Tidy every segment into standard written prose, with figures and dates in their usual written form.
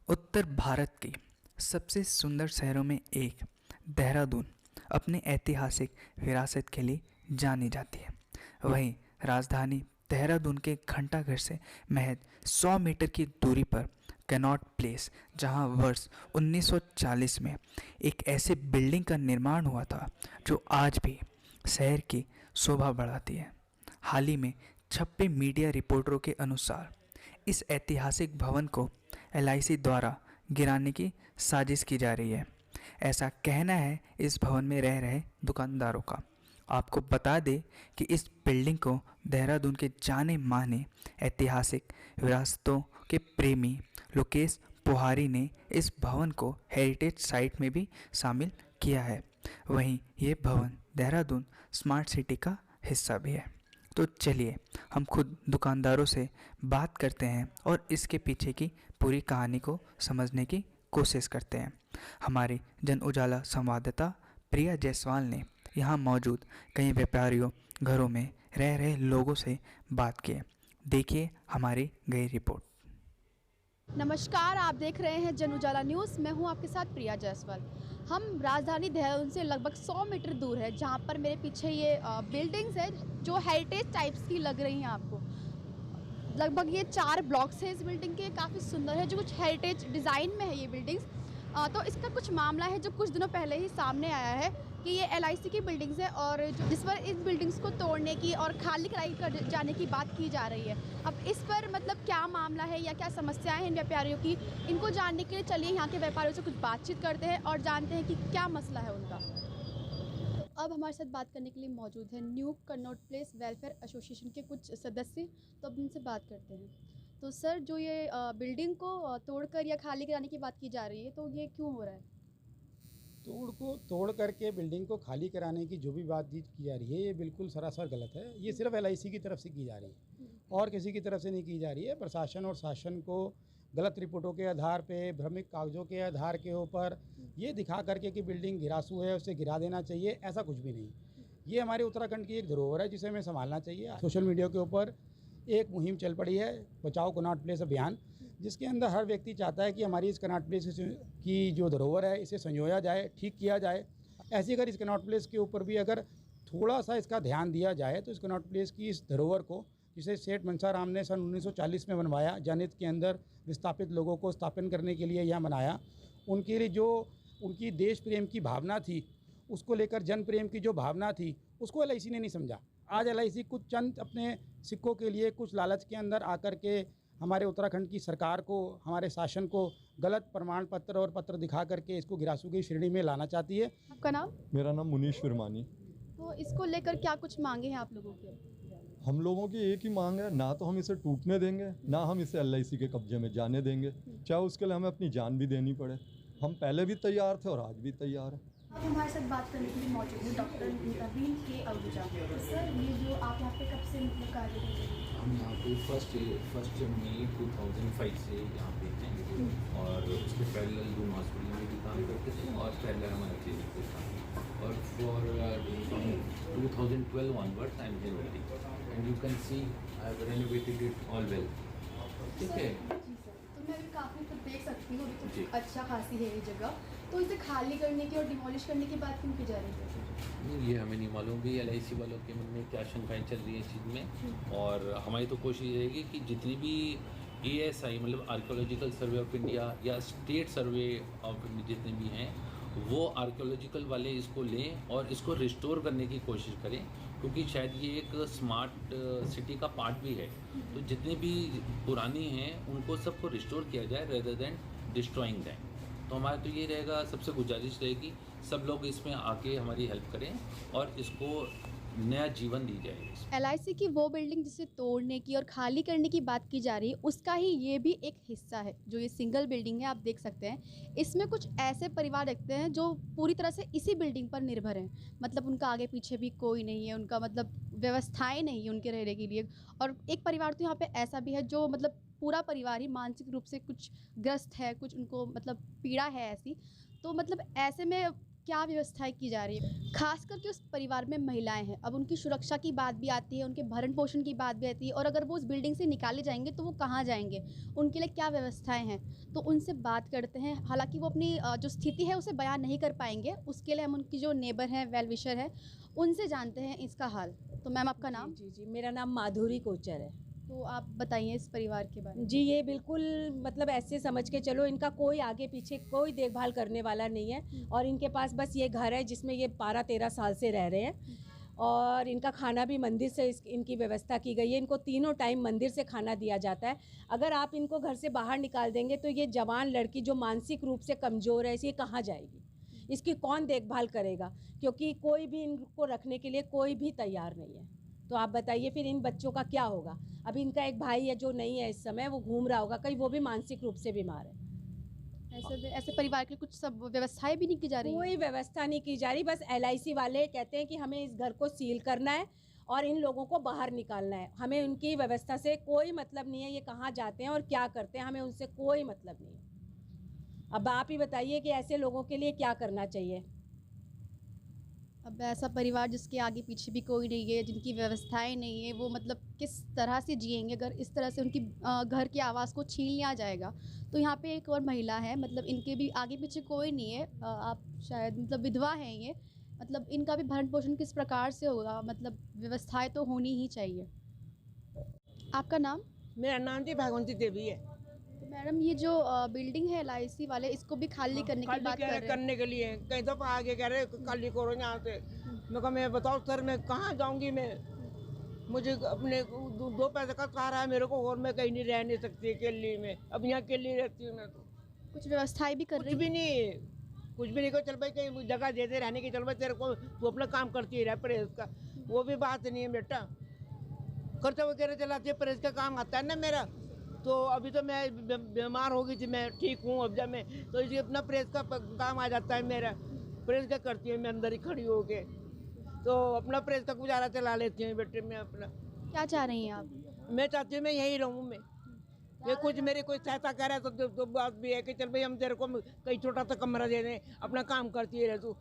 उत्तर भारत के सबसे सुंदर शहरों में एक देहरादून अपनी ऐतिहासिक विरासत के लिए जानी जाती है। वहीं राजधानी देहरादून के घंटाघर से महज 100 मीटर की दूरी पर कैनॉट प्लेस, जहां वर्ष 1940 में एक ऐसे बिल्डिंग का निर्माण हुआ था जो आज भी शहर की शोभा बढ़ाती है। हाल ही में छपे मीडिया रिपोर्टरों के अनुसार इस ऐतिहासिक भवन को एलआईसी द्वारा गिराने की साजिश की जा रही है। ऐसा कहना है इस भवन में रह रहे दुकानदारों का। आपको बता दें कि इस बिल्डिंग को देहरादून के जाने माने ऐतिहासिक विरासतों के प्रेमी लोकेश पुहारी ने इस भवन को हेरिटेज साइट में भी शामिल किया है। वहीं ये भवन देहरादून स्मार्ट सिटी का हिस्सा भी है। तो चलिए हम खुद दुकानदारों से बात करते हैं और इसके पीछे की पूरी कहानी को समझने की कोशिश करते हैं। हमारी जन उजाला संवाददाता प्रिया जायसवाल ने यहाँ मौजूद कई व्यापारियों, घरों में रह रहे लोगों से बात की। देखिए हमारी गई रिपोर्ट। नमस्कार, आप देख रहे हैं जन उजाला न्यूज़। मैं हूं आपके साथ प्रिया जायसवाल। हम राजधानी देहरादून से लगभग 100 मीटर दूर है, जहां पर मेरे पीछे ये बिल्डिंग्स है जो हेरिटेज टाइप्स की लग रही हैं आपको। लगभग ये 4 ब्लॉक्स हैं इस बिल्डिंग के, काफ़ी सुंदर है, जो कुछ हेरिटेज डिज़ाइन में है ये बिल्डिंग्स। तो इसका कुछ मामला है जो कुछ दिनों पहले ही सामने आया है कि ये एलआईसी की बिल्डिंग्स है और जिस पर इस बिल्डिंग्स को तोड़ने की और खाली कराई कर जाने की बात की जा रही है। अब इस पर मतलब क्या मामला है या क्या समस्याएं हैं इन व्यापारियों की, इनको जानने के लिए चलिए यहाँ के व्यापारियों से कुछ बातचीत करते हैं और जानते हैं कि क्या मसला है उनका। तो अब हमारे साथ बात करने के लिए मौजूद है new Connaught place welfare association के कुछ सदस्य, तो अब उनसे बात करते हैं। तो सर, जो ये बिल्डिंग को तोड़कर या खाली कराने की बात की जा रही है, तो ये क्यों हो रहा है? तोड़ करके बिल्डिंग को खाली कराने की जो भी बातचीत की जा रही है, ये बिल्कुल सरासर गलत है। ये सिर्फ एलआईसी की तरफ से की जा रही है और किसी की तरफ से नहीं की जा रही है। प्रशासन और शासन को गलत रिपोर्टों के आधार पे, भ्रमिक कागजों के आधार के ऊपर ये दिखा करके कि बिल्डिंग गिरासू है, उसे गिरा देना चाहिए, ऐसा कुछ भी नहीं। ये हमारे उत्तराखंड की एक धरोहर है जिसे हमें संभालना चाहिए। सोशल मीडिया के ऊपर एक मुहिम चल पड़ी है, बचाओ कनॉट प्लेस अभियान, जिसके अंदर हर व्यक्ति चाहता है कि हमारी इस कनॉट प्लेस की जो धरोहर है इसे संजोया जाए, ठीक किया जाए। ऐसे अगर इस कनॉट प्लेस के ऊपर भी अगर थोड़ा सा इसका ध्यान दिया जाए तो इस कनॉट प्लेस की इस धरोहर को, जिसे सेठ मनसाराम ने सन 1940 में बनवाया, जनहित के अंदर विस्थापित लोगों को स्थापन करने के लिए यह बनाया, उनके लिए जो उनकी देश प्रेम की भावना थी, उसको लेकर जन प्रेम की जो भावना थी, उसको एलआईसी ने नहीं समझा। आज एलआईसी कुछ चंद अपने सिक्कों के लिए, कुछ लालच के अंदर आकर के हमारे उत्तराखंड की सरकार को, हमारे शासन को गलत प्रमाण पत्र और पत्र दिखा करके इसको गिरासू की श्रेणी में लाना चाहती है। आपका नाम? मेरा नाम मुनीश विरमानी। तो इसको लेकर क्या कुछ मांगे हैं आप लोगों के? हम लोगों की एक ही मांग है, ना तो हम इसे टूटने देंगे, ना हम इसे एलआईसी के कब्जे में जाने देंगे, चाहे उसके लिए हमें अपनी जान भी देनी पड़े। हम पहले भी तैयार थे और आज भी तैयार हैं। अब हमारे साथ बात करने के लिए मौजूद है डॉक्टर नवीन के आहूजा। तो सर, ये जो आप यहाँ पे कब से मतलब कार्य कर रहे हैं? हम यहाँ पे फर्स्ट मई 2005 से यहाँ पे हैं और उसके पैरेलल रूम हॉस्पिटल में भी काम करते थे और पैरेलल हमारे क्लिनिक पे काम। और for 2012 onwards I am here only and you can see I have renovated it all well. ठीक है जी सर, तो मैं अभी काफ़ी तो देख सकती हूँ, अभी जी। तो अच्छा खासी है ये जगह, तो इसे खाली करने की और डिमोलिश करने की बात क्यों की जा रही है? ये हमें नहीं मालूम भी एलआईसी वालों के मन में क्या शंकाएं चल रही है इस चीज़ में। और हमारी तो कोशिश रहेगी कि जितनी भी एएसआई मतलब आर्कियोलॉजिकल सर्वे ऑफ इंडिया या स्टेट सर्वे ऑफ इंडिया जितने भी हैं, वो आर्कियोलॉजिकल वाले इसको लें और इसको रिस्टोर करने की कोशिश करें, क्योंकि शायद ये एक स्मार्ट सिटी का पार्ट भी है। तो जितने भी पुरानी हैं उनको सबको रिस्टोर किया जाए रेदर देन डिस्ट्रॉइंग दैम। तो हमारा तो ये रहेगा, सबसे गुजारिश रहेगी सब लोग इसमें आके हमारी हेल्प करें और इसको नया जीवन दी जाए। एलआईसी की वो बिल्डिंग जिसे तोड़ने की और खाली करने की बात की जा रही है, उसका ही ये भी एक हिस्सा है। जो ये सिंगल बिल्डिंग है, आप देख सकते हैं, इसमें कुछ ऐसे परिवार देखते हैं जो पूरी तरह से इसी बिल्डिंग पर निर्भर हैं। मतलब उनका आगे पीछे भी कोई नहीं है, उनका मतलब व्यवस्थाएं नहीं है उनके रहने के लिए। और एक परिवार तो यहाँ पे ऐसा भी है जो मतलब पूरा परिवार ही मानसिक रूप से कुछ ग्रस्त है, कुछ उनको मतलब पीड़ा है ऐसी। तो मतलब ऐसे में क्या व्यवस्थाएं की जा रही है, खास करके उस परिवार में महिलाएं हैं। अब उनकी सुरक्षा की बात भी आती है, उनके भरण पोषण की बात भी आती है, और अगर वो उस बिल्डिंग से निकाले जाएंगे तो वो कहाँ जाएंगे, उनके लिए क्या व्यवस्थाएं हैं, तो उनसे बात करते हैं। हालांकि वो अपनी जो स्थिति है उसे बयान नहीं कर पाएंगे, उसके लिए हम उनकी जो नेबर हैं, वेल विशर हैं, उनसे जानते हैं इसका हाल। तो मैम आपका नाम? जी जी, मेरा नाम माधुरी कोचर है। तो आप बताइए इस परिवार के बारे में। जी, ये बिल्कुल मतलब ऐसे समझ के चलो, इनका कोई आगे पीछे कोई देखभाल करने वाला नहीं है, और इनके पास बस ये घर है जिसमें ये 12-13 साल से रह रहे हैं, और इनका खाना भी मंदिर से इनकी व्यवस्था की गई है। इनको तीनों टाइम मंदिर से खाना दिया जाता है। अगर आप इनको घर से बाहर निकाल देंगे तो ये जवान लड़की जो मानसिक रूप से कमज़ोर है, ये कहाँ जाएगी, इसकी कौन देखभाल करेगा, क्योंकि कोई भी इनको रखने के लिए कोई भी तैयार नहीं है। तो आप बताइए फिर इन बच्चों का क्या होगा। अभी इनका एक भाई है जो नहीं है इस समय, वो घूम रहा होगा कहीं, वो भी मानसिक रूप से बीमार है। ऐसे परिवार के लिए कुछ सब व्यवस्थाएं भी नहीं की जा रही हैं? कोई व्यवस्था नहीं की जा रही, बस LIC वाले कहते हैं कि हमें इस घर को सील करना है और इन लोगों को बाहर निकालना है। हमें उनकी व्यवस्था से कोई मतलब नहीं है, ये कहाँ जाते हैं और क्या करते हैं, हमें उनसे कोई मतलब नहीं है। अब आप ही बताइए कि ऐसे लोगों के लिए क्या करना चाहिए। अब ऐसा परिवार जिसके आगे पीछे भी कोई नहीं है, जिनकी व्यवस्थाएं नहीं है, वो मतलब किस तरह से जिएंगे अगर इस तरह से उनकी घर के आवास को छीन लिया जाएगा। तो यहाँ पे एक और महिला है, मतलब इनके भी आगे पीछे कोई नहीं है, आप शायद मतलब विधवा हैं ये, मतलब इनका भी भरण पोषण किस प्रकार से होगा, मतलब व्यवस्थाएं तो होनी ही चाहिए। आपका नाम? मेरा नाम जी भागवंती देवी है। तो मैडम ये जो बिल्डिंग है LIC वाले, इसको भी खाली करने की बात कर रहे हैं। करने के लिए कई दफा आगे कह रहे खाली करो यहाँ से। मैं कहा मैं बताओ सर मैं कहाँ जाऊँगी, मैं मुझे अपने दो पैसे का सहारा है मेरे को, और मैं कहीं नहीं रह नहीं सकती अकेली में। अब यहाँ अकेली रहती हूँ मैं। तो कुछ व्यवस्थाएं भी कर कुछ रही भी नहीं, कुछ भी नहीं को चल भाई कहीं जगह दे दे रहने की, चल भाई तेरे को तू अपना काम करती रह, परहेज का वो भी बात नहीं है बेटा। खर्चा वगैरह चलाती है, परहेज का काम आता है ना मेरा। तो अभी तो मैं बीमार हो गई थी, मैं ठीक हूँ अब जब मैं, तो इसी अपना परहेज का काम आ जाता है मेरा। परहेज का करती है मैं अंदर ही खड़ी हो के, तो अपना परहेज का गुजारा चला लेती हूँ बेटे। मैं अपना क्या चाह रही हैं आप? मैं चाहती हूँ मैं यहीं रहूँ। मैं ये कुछ मेरी कोई सहायता करे तो बात भी है कि चल भाई हम तेरे को कहीं छोटा सा कमरा दे दें, अपना काम करती रहे तू।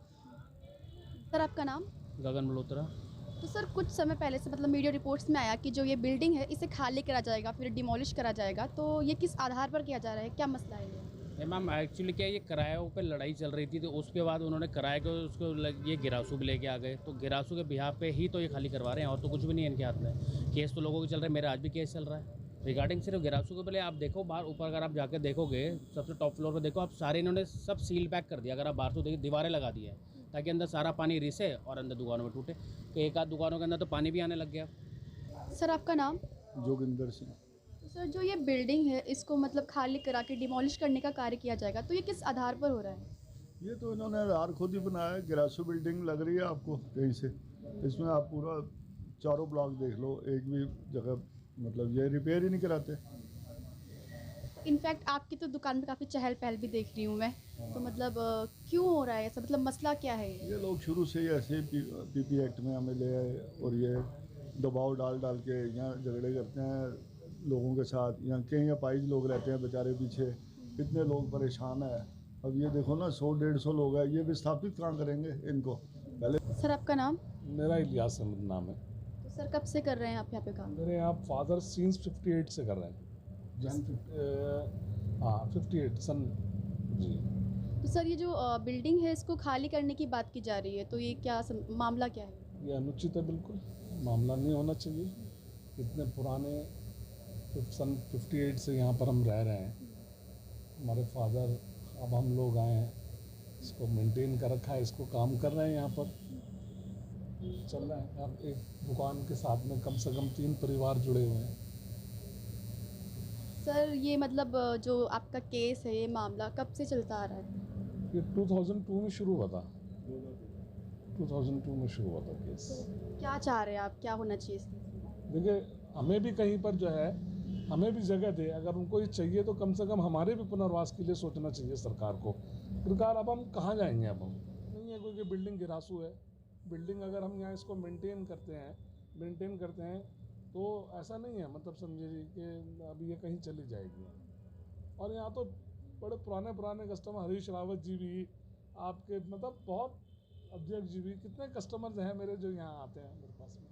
सर आपका नाम? गगन मल्होत्रा। तो सर कुछ समय पहले से मतलब मीडिया रिपोर्ट्स में आया कि जो ये बिल्डिंग है इसे खाली करा जाएगा, फिर डिमोलिश करा जाएगा, तो ये किस आधार पर किया जा रहा है, क्या मसला है ये? मैम एक्चुअली क्या ये किरायों पे लड़ाई चल रही थी, तो उसके बाद उन्होंने किराए को उसको ये गिरासू भी लेके आ गए, तो गिरासू के बिहाफ पे ही तो ये खाली करवा रहे हैं, और तो कुछ भी नहीं है इनके हाथ में। केस तो लोगों के चल रहे हैं, मेरा आज भी केस चल रहा है रिगार्डिंग सिर्फ गिरासू के। पहले आप देखो बाहर ऊपर, अगर आप जाकर देखोगे सबसे टॉप फ्लोर पर देखो आप, सारे इन्होंने सब सील पैक कर दिया। अगर आप बाहर तो देखिए दीवारें लगा दी है ताकि अंदर सारा पानी रिसे और अंदर दुकानों में टूटे, कि एक आध दुकानों के अंदर तो पानी भी आने लग गया। सर आपका नाम? जोगिंदर सिंह। तो सर जो ये बिल्डिंग है इसको मतलब खाली करा के डिमोलिश करने का कार्य किया जाएगा, तो ये किस आधार पर हो रहा है? ये तो इन्होंने आधार खुद ही बनाया है। गिरासू बिल्डिंग लग रही है आपको कहीं से, इसमें आप पूरा चारों ब्लॉक देख लो, एक भी जगह मतलब ये रिपेयर ही नहीं कराते। इनफैक्ट आपकी तो दुकान में काफ़ी चहल पहल भी देख रही हूँ मैं, तो मतलब क्यों हो रहा है ऐसा, मतलब मसला क्या है ये लोग शुरू से ही ऐसे PP एक्ट में हमें ले आए और ये दबाव डाल के यहाँ झगड़े करते हैं लोगों के साथ। यहाँ कई अपाहिज लोग रहते हैं बेचारे पीछे, कितने लोग परेशान हैं। अब ये देखो ना 100-150 लोग हैं, ये विस्थापित कहाँ करेंगे इनको पहले। सर आपका नाम? मेरा इलियास अहमद नाम है। तो सर कब से कर रहे हैं आप यहाँ पे काम? मेरे यहाँ फादर सीन्स 58 से कर रहे हैं। हाँ 58 सन जी। तो सर ये जो बिल्डिंग है इसको खाली करने की बात की जा रही है, तो ये क्या मामला क्या है? ये अनुचित है, बिल्कुल मामला नहीं होना चाहिए। इतने पुराने सन 58 से यहाँ पर हम रह रहे हैं, हमारे फादर, अब हम लोग आए हैं, इसको मेंटेन कर रखा है, इसको काम कर रहे हैं, यहाँ पर चल रहा है। अब एक दुकान के साथ में कम से कम 3 परिवार जुड़े हुए हैं। सर ये मतलब जो आपका केस है, ये मामला कब से चलता आ रहा है? ये 2002 में शुरू हुआ था। 2002 में शुरू हुआ था केस। क्या चाह रहे हैं आप, क्या होना चाहिए इसमें? देखिए हमें भी कहीं पर जो है, हमें भी जगह दे। अगर उनको ये चाहिए तो कम से कम हमारे भी पुनर्वास के लिए सोचना चाहिए सरकार को। सरकार अब हम कहाँ जाएंगे, अब हम नहीं है क्योंकि बिल्डिंग गिरासू है। बिल्डिंग अगर हम यहाँ इसको मेंटेन करते हैं तो ऐसा नहीं है, मतलब समझिए कि अभी ये कहीं चली जाएगी। और यहाँ तो बड़े पुराने कस्टमर, हरीश रावत जी भी आपके मतलब बहुत ऑब्जेक्टिव कितने कस्टमर्स हैं मेरे जो यहाँ आते हैं मेरे पास में।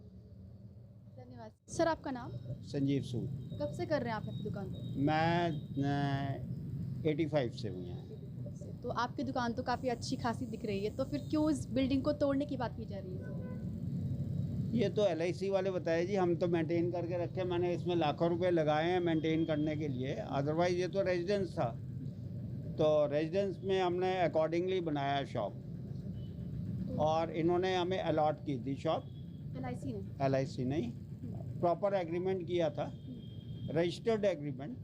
धन्यवाद सर। आपका नाम? संजीव सूद। कब से कर रहे हैं आप अपनी दुकान पर? मैं 85 से हूँ यहाँ। तो आपकी दुकान तो काफ़ी अच्छी खासी दिख रही है, तो फिर क्यों इस बिल्डिंग को तोड़ने की बात की जा रही है? ये तो LIC वाले बताए जी, हम तो मेंटेन करके रखे, मैंने इसमें लाखों रुपए लगाए हैं मेंटेन करने के लिए। अदरवाइज़ ये तो रेजिडेंस था, तो रेजिडेंस में हमने अकॉर्डिंगली बनाया शॉप, और इन्होंने हमें अलॉट की थी शॉप। LIC नहीं, प्रॉपर एग्रीमेंट किया था, रजिस्टर्ड एग्रीमेंट,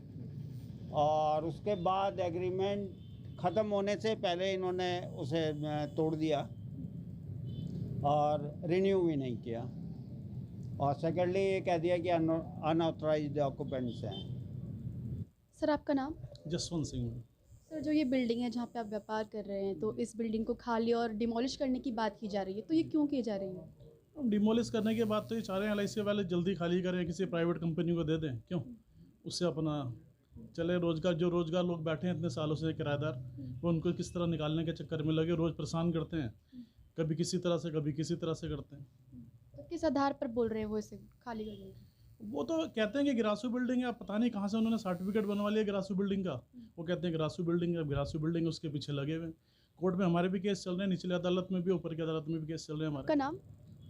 और उसके बाद एग्रीमेंट ख़त्म होने से पहले इन्होंने उसे तोड़ दिया और रिन्यू भी नहीं किया, और सेकेंडली ये कह दिया कि अनऑथराइज्ड ऑक्यूपेंट्स हैं। सर आपका नाम? जसवंत सिंह। सर जो ये बिल्डिंग है जहाँ पे आप व्यापार कर रहे हैं, तो इस बिल्डिंग को खाली और डिमोलिश करने की बात की जा रही है, तो ये क्यों की जा रही है? डिमोलिश करने के बाद तो ये चाह रहे हैं LIC वाले जल्दी खाली करें, किसी प्राइवेट कंपनी को दे दें, क्यों? उससे अपना चले रोज़गार, जो रोज़गार लोग बैठे हैं इतने सालों से किराएदार, वो उनको किस तरह निकालने के चक्कर में लगे रोज़ परेशान करते हैं, कभी किसी तरह से कभी किसी तरह से करते हैं। तो किस आधार पर बोल रहे हैं वो इसे खाली करने की? वो तो कहते हैं कि गिरासू बिल्डिंग है, पता नहीं कहाँ से उन्होंने सर्टिफिकेट बनवा लिया गिरासू बिल्डिंग का। वो कहते हैं गिरासू बिल्डिंग है, गिरासू बिल्डिंग, उसके पीछे लगे हुए। कोर्ट में हमारे भी केस चल रहे हैं, निचली अदालत में भी, ऊपर की अदालत में भी केस चल रहे हैं हमारे। आपका नाम?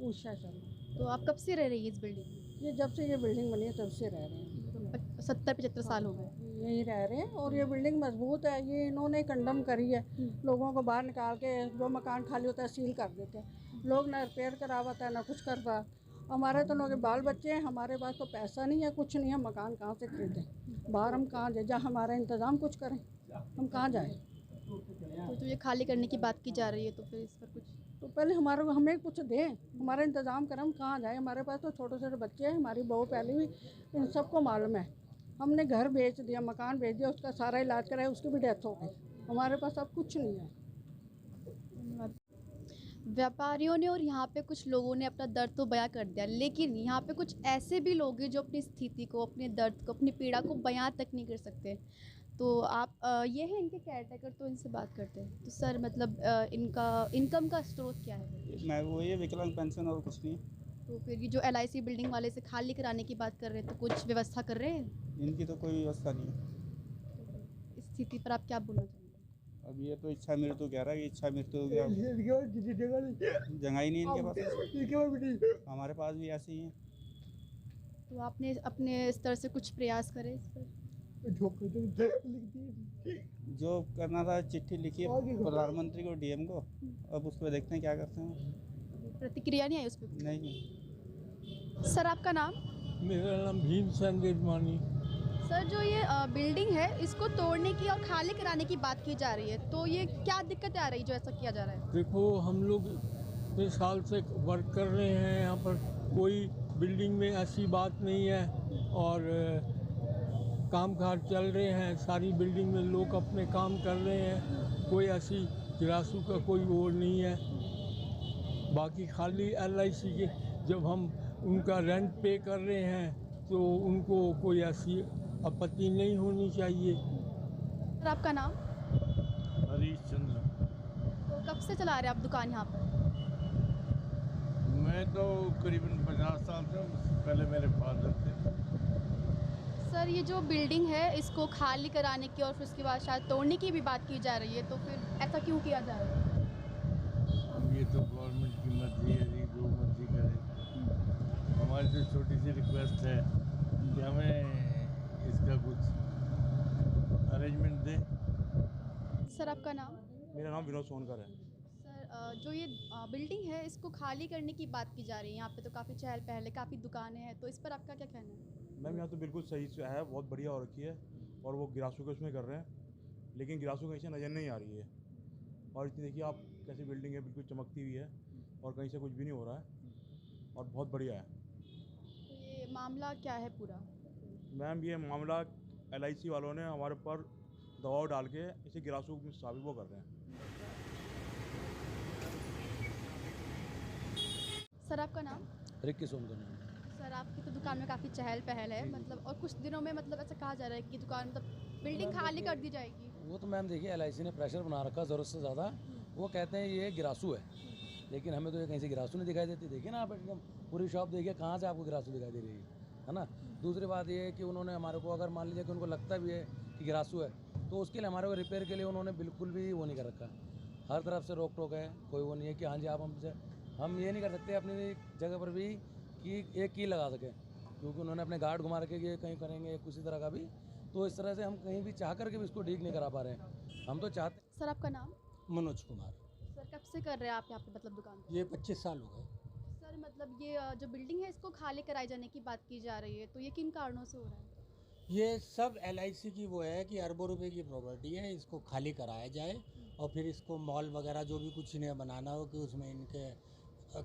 उषा शर्मा। तो आप कब से रह रही है इस बिल्डिंग में? ये जब से ये बिल्डिंग बनी है तब से रह रहे हैं। 70-75 साल हो गए यहीं रह रहे हैं, और ये बिल्डिंग मजबूत है। ये इन्होंने कंडम करी है, लोगों को बाहर निकाल के जो मकान खाली होता है सील कर देते हैं। लोग ना रिपेयर करावाता है ना कुछ करता। हमारे तो लोग बाल बच्चे हैं, हमारे पास तो पैसा नहीं है, कुछ नहीं है, मकान कहाँ से खरीदें? बाहर हम कहाँ जाए, जहाँ हमारा इंतज़ाम कुछ करें, हम कहाँ जाएँ? तो ये खाली करने की बात की जा रही है, तो फिर इस पर कुछ तो पहले हमारे को हमें कुछ दें, हमारा इंतज़ाम करें, हम कहाँ जाएँ? हमारे पास तो छोटे छोटे बच्चे हैं, हमारी बहू पहले भी, इन सबको मालूम है। हमने घर बेच दिया, मकान बेच दिया, उसका सारा इलाज कराया, उसकी भी डेथ हो गई। हमारे पास अब कुछ नहीं है। व्यापारियों ने और यहाँ पे कुछ लोगों ने अपना दर्द तो बयां कर दिया, लेकिन यहाँ पे कुछ ऐसे भी लोग हैं जो अपनी स्थिति को, अपने दर्द को, अपनी पीड़ा को बयां तक नहीं कर सकते। तो आप ये हैं इनके केयरटेकर, तो इनसे बात करते हैं। तो सर मतलब इनका इनकम का स्रोत क्या है? मैं वो ये विकलांग पेंशन और कुछ नहीं। तो फिर ये जो LIC बिल्डिंग वाले से खाली कराने की बात कर रहे हैं, तो कुछ व्यवस्था कर रहे हैं? इनकी तो कोई व्यवस्था नहीं है। इस स्थिति पर आप क्या बोलना चाहेंगे? अब ये तो इच्छा मृत्यु कह रहा है कि इच्छा मृत्यु जगह ही नहीं इनके पास, हमारे पास भी ऐसे ही है। तो आपने अपने स्तर से कुछ प्रयास करे इस पर? जो करना था चिट्ठी लिखी है प्रधानमंत्री को, DM को, अब उस पर देखते हैं क्या करते हैं। प्रतिक्रिया नहीं आई उस पर? नहीं। सर आपका नाम? मेरा नाम भीमसेन देवमानी। सर जो ये बिल्डिंग है इसको तोड़ने की और खाली कराने की बात की जा रही है, तो ये क्या दिक्कतें आ रही जो ऐसा किया जा रहा है? देखो हम लोग इतने साल से वर्क कर रहे हैं यहाँ पर, कोई बिल्डिंग में ऐसी बात नहीं है, और काम काज चल रहे हैं, सारी बिल्डिंग में लोग अपने काम कर रहे हैं, कोई ऐसी गिरासू का कोई वो नहीं है। बाकी खाली LIC के जब हम उनका रेंट पे कर रहे हैं तो उनको कोई ऐसी आपत्ति नहीं होनी चाहिए। सर आपका नाम? हरीश चंद्र। तो कब से चला रहे हैं आप दुकान यहाँ पर? मैं तो करीबन 50 साल से, पहले मेरे फादर थे। सर ये जो बिल्डिंग है इसको खाली कराने की और फिर उसके बाद शायद तोड़ने की भी बात की जा रही है, तो फिर ऐसा क्यों किया जा रहा है? अब ये तो गवर्नमेंट की मर्जी है जी, जो मर्जी करे। हमारी तो छोटी सी रिक्वेस्ट है कि हमें इसका कुछ अरेंजमेंट दें। सर आपका नाम? मेरा नाम विनोद सोनकर है। सर जो ये बिल्डिंग है इसको खाली करने की बात की जा रही है, यहाँ पे तो काफ़ी चहल पहल है, काफ़ी दुकानें हैं, तो इस पर आपका क्या कहना है? मैम यहाँ तो बिल्कुल सही से है, बहुत बढ़िया हो रखी है, और वो गिरासू के उसमें कर रहे हैं, लेकिन गिरासू कहीं से नज़र नहीं आ रही है। और इतनी देखिए आप कैसी बिल्डिंग है, बिल्कुल चमकती हुई है, और कहीं से कुछ भी नहीं हो रहा है, और बहुत बढ़िया है। तो ये मामला क्या है पूरा? मैम ये मामला LIC वालों ने हमारे ऊपर दबाव डाल के इसे गिरासू में साबित वो कर रहे हैं। सर आपका नाम? रिक्की सोनकर। सर आपकी तो दुकान में काफ़ी चहल पहल है, मतलब और कुछ दिनों में मतलब ऐसा कहा जा रहा है कि दुकान मतलब बिल्डिंग खाली कर दी जाएगी। वो तो मैम देखिए LIC ने प्रेशर बना रखा ज़रूरत से ज़्यादा, वो कहते हैं ये गिरासू है, लेकिन हमें तो ये कहीं से गिरासू नहीं दिखाई देती। देखिए ना आप एकदम पूरी शॉप देखिए, कहाँ से आपको गिरासू दिखाई दे रही है ना। दूसरी बात ये है कि उन्होंने हमारे को, अगर मान लीजिए कि उनको लगता भी है कि गिरासू है, तो उसके लिए हमारे को रिपेयर के लिए उन्होंने बिल्कुल भी वो नहीं कर रखा। हर तरफ से रोक टोक है, कोई वो नहीं है कि हाँ जी आप हमसे, हम ये नहीं कर सकते अपनी जगह पर भी कि एक की लगा सकें, क्योंकि उन्होंने अपने गार्ड घुमा रखे कि ये कहीं करेंगे किसी तरह का भी, तो इस तरह से हम कहीं भी चाह करके भी इसको ठीक नहीं करा पा रहे हैं। हम तो चाहते। सर आपका नाम? मनोज कुमार। सर कब से कर रहे हैं आप यहाँ पे मतलब दुकान? ये 25 साल हो गए। सर मतलब ये जो बिल्डिंग है इसको खाली कराए जाने की बात की जा रही है, तो ये किन कारणों से हो रहा है? ये सब LIC की वो है कि अरबों रुपए की प्रॉपर्टी है, इसको खाली कराया जाए और फिर इसको मॉल वगैरह जो भी कुछ इन्हें बनाना हो कि उसमें इनके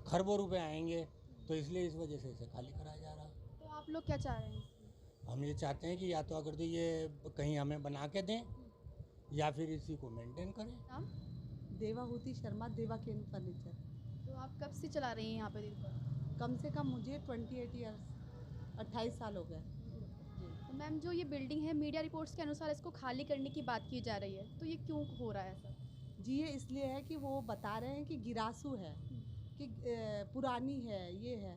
खरबों रुपए आएंगे, तो इसलिए इस वजह से इसे खाली कराया जा रहा है। तो आप लोग क्या चाह रहे हैं? हम ये चाहते हैं कि या तो अगर तो ये कहीं हमें बना के दें या फिर इसी को मेंटेन करें। नाम? देवाहुति शर्मा, देवा केन फर्नीचर। तो आप कब से चला रही हैं यहाँ पे दिन पर? कम से कम मुझे 28 ईयर्स, 28 साल हो गए। तो मैम जो ये बिल्डिंग है, मीडिया रिपोर्ट्स के अनुसार इसको खाली करने की बात की जा रही है, तो ये क्यों हो रहा है ऐसा? जी ये इसलिए है कि वो बता रहे हैं कि गिरासू है, कि पुरानी है, ये है,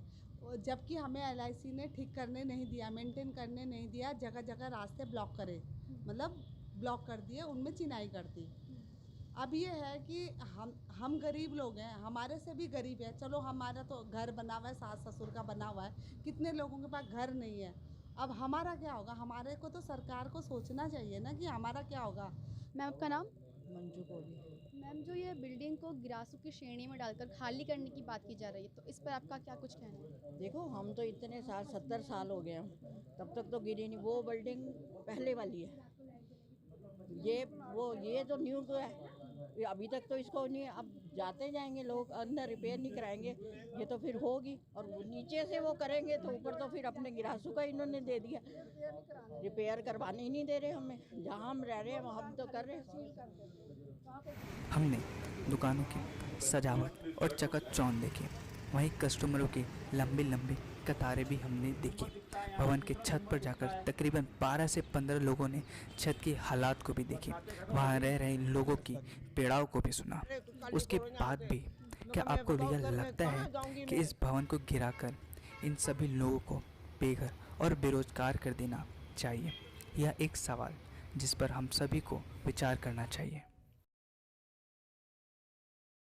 जबकि हमें LIC ने ठीक करने नहीं दिया, मेंटेन करने नहीं दिया, जगह जगह रास्ते ब्लॉक करे, मतलब ब्लॉक कर दिए, उनमें चिनाई कर दी। अब ये है कि हम गरीब लोग हैं, हमारे से भी गरीब है। चलो हमारा तो घर बना हुआ है, सास ससुर का बना हुआ है, कितने लोगों के पास घर नहीं है। अब हमारा क्या होगा? हमारे को तो सरकार को सोचना चाहिए ना कि हमारा क्या होगा। मैम आपका नाम? मंजू कोली। मैम जो ये बिल्डिंग को गिरासू की श्रेणी में डालकर खाली करने की बात की जा रही है, तो इस पर आपका क्या कुछ कहना है? देखो हम तो इतने साल 70 साल हो गए हम, तब तक तो गिरी नहीं। वो बिल्डिंग पहले वाली है, ये तो न्यू तो है, अभी तक तो इसको नहीं, अब जाते जाएंगे लोग, अंदर रिपेयर नहीं कराएंगे, ये तो फिर होगी। और नीचे से वो करेंगे तो ऊपर तो फिर अपने गिरासू का इन्होंने दे दिया, रिपेयर करवाने ही नहीं दे रहे हमें। जहाँ हम रह रहे हैं वहाँ हम तो कर रहे हैं। हमने दुकानों की सजावट और चकाचौंध देखी, वहीं कस्टमरों की लंबी लंबी कतारें भी हमने देखी। भवन के छत पर जाकर तकरीबन 12 से 15 लोगों ने छत की हालात को भी देखी, वहां रह रहे लोगों की पीड़ाओं को भी सुना। उसके बाद भी क्या आपको रियल लगता है कि इस भवन को गिराकर इन सभी लोगों को बेघर और बेरोजगार कर देना चाहिए? यह एक सवाल जिस पर हम सभी को विचार करना चाहिए।